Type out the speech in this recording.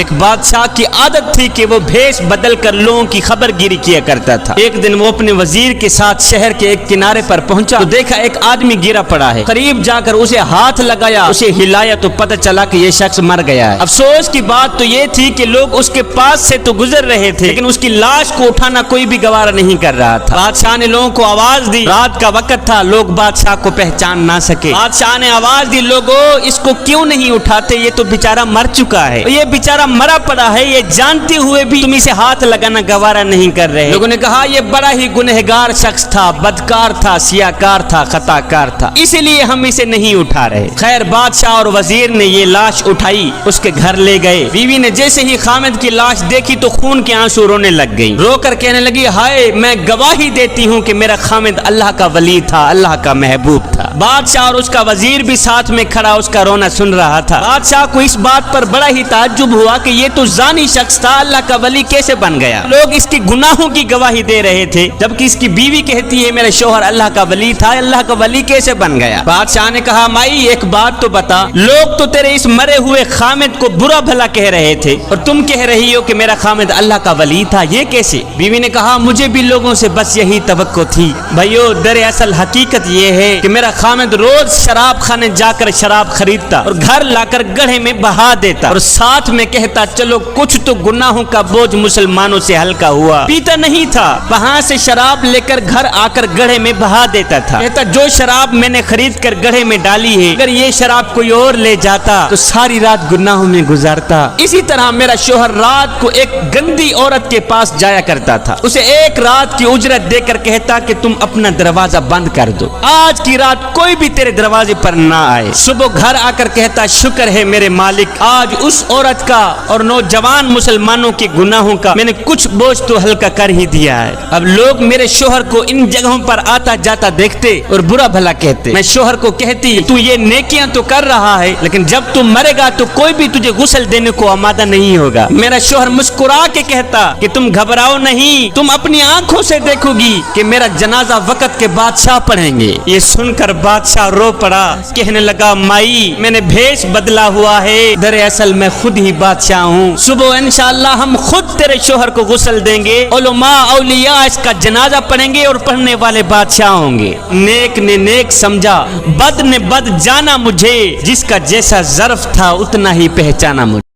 ایک بادشاہ کی عادت تھی کہ وہ بھیس بدل کر لوگوں کی خبر گیری کیا کرتا تھا۔ ایک دن وہ اپنے وزیر کے ساتھ شہر کے ایک کنارے پر پہنچا تو دیکھا ایک آدمی گرا پڑا ہے۔ قریب جا کر اسے ہاتھ لگایا، اسے ہلایا تو پتہ چلا کہ یہ شخص مر گیا ہے۔ افسوس کی بات تو یہ تھی کہ لوگ اس کے پاس سے تو گزر رہے تھے لیکن اس کی لاش کو اٹھانا کوئی بھی گوارا نہیں کر رہا تھا۔ بادشاہ نے لوگوں کو آواز دی، رات کا وقت تھا، لوگ بادشاہ کو پہچان نہ سکے۔ بادشاہ نے آواز دی، لوگوں اس کو کیوں نہیں اٹھاتے، یہ تو بیچارہ مر چکا ہے، یہ بیچارہ مرا پڑا ہے، یہ جانتے ہوئے بھی تم اسے ہاتھ لگانا گوارا نہیں کر رہے۔ لوگوں نے کہا یہ بڑا ہی گنہگار شخص تھا، بدکار تھا، سیاکار تھا، خطا کار تھا، اسی لیے ہم اسے نہیں اٹھا رہے۔ خیر بادشاہ اور وزیر نے یہ لاش اٹھائی، اس کے گھر لے گئے۔ بیوی نے جیسے ہی خامد کی لاش دیکھی تو خون کے آنسو رونے لگ گئی، رو کر کہنے لگی، ہائے میں گواہی دیتی ہوں کہ میرا خامد اللہ کا ولی تھا، اللہ کا محبوب تھا۔ بادشاہ اور اس کا وزیر بھی ساتھ میں کھڑا اس کا رونا سن رہا تھا۔ بادشاہ کو اس بات پر بڑا ہی تعجب ہوا کہ یہ تو زانی شخص تھا، اللہ کا ولی کیسے بن گیا؟ لوگ اس کے گناہوں کی گواہی دے رہے تھے جبکہ اس کی بیوی کہتی ہے میرا شوہر اللہ کا ولی تھا، اللہ کا ولی کیسے بن گیا؟ بادشاہ نے کہا مائی ایک بات تو بتا، لوگ تو تیرے اس مرے ہوئے خامد کو برا بھلا کہہ رہے تھے اور تم کہہ رہی ہو کہ میرا خامد اللہ کا ولی تھا، یہ کیسے؟ بیوی نے کہا مجھے بھی لوگوں سے بس یہی توقع تھی بھائیو، دراصل حقیقت یہ ہے کہ میرا خامد روز شراب خانے جا کر شراب خریدتا اور گھر لا کر گڑھے میں بہا دیتا اور ساتھ میں کہتا چلو کچھ تو گناہوں کا بوجھ مسلمانوں سے ہلکا ہوا۔ پیتا نہیں تھا، وہاں سے شراب لے کر گھر آ کر گڑھے میں بہا دیتا تھا، کہتا جو شراب میں نے خرید کر گڑھے میں ڈالی ہے اگر یہ شراب کوئی اور لے جاتا تو ساری رات گناہوں میں گزارتا۔ اسی طرح میرا شوہر رات کو ایک گندی عورت کے پاس جایا کرتا تھا، اسے ایک رات کی اجرت دے کر کہتا کہ تم اپنا دروازہ بند کر دو، آج کی رات کوئی بھی تیرے دروازے پر نہ آئے۔ صبح گھر آ کر کہتا شکر ہے میرے مالک، آج اس عورت کا اور نوجوان مسلمانوں کے گناہوں کا میں نے کچھ بوجھ تو ہلکا کر ہی دیا ہے۔ اب لوگ میرے شوہر کو ان جگہوں پر آتا جاتا دیکھتے اور برا بھلا کہتے، میں شوہر کو کہتی تو یہ نیکیاں تو کر رہا ہے لیکن جب تم مرے گا تو کوئی بھی تجھے غسل دینے کو آمادہ نہیں ہوگا۔ میرا شوہر مسکرا کے کہتا کہ تم گھبراؤ نہیں، تم اپنی آنکھوں سے دیکھو گی کہ میرا جنازہ وقت کے بادشاہ پڑھیں گے۔ یہ سن کر بادشاہ رو پڑا، کہنے لگا مائی میں نے بھیس بدلا ہوا ہے، دراصل میں خود ہی بادشاہ ہوں، صبح انشاءاللہ ہم خود تیرے شوہر کو غسل دیں گے، علماء اولیاء اس کا جنازہ پڑھیں گے اور پڑھنے والے بادشاہ ہوں گے۔ نیک نے نیک سمجھا، بد نے بد جانا مجھے، جس کا جیسا ظرف تھا اتنا ہی پہچانا مجھے۔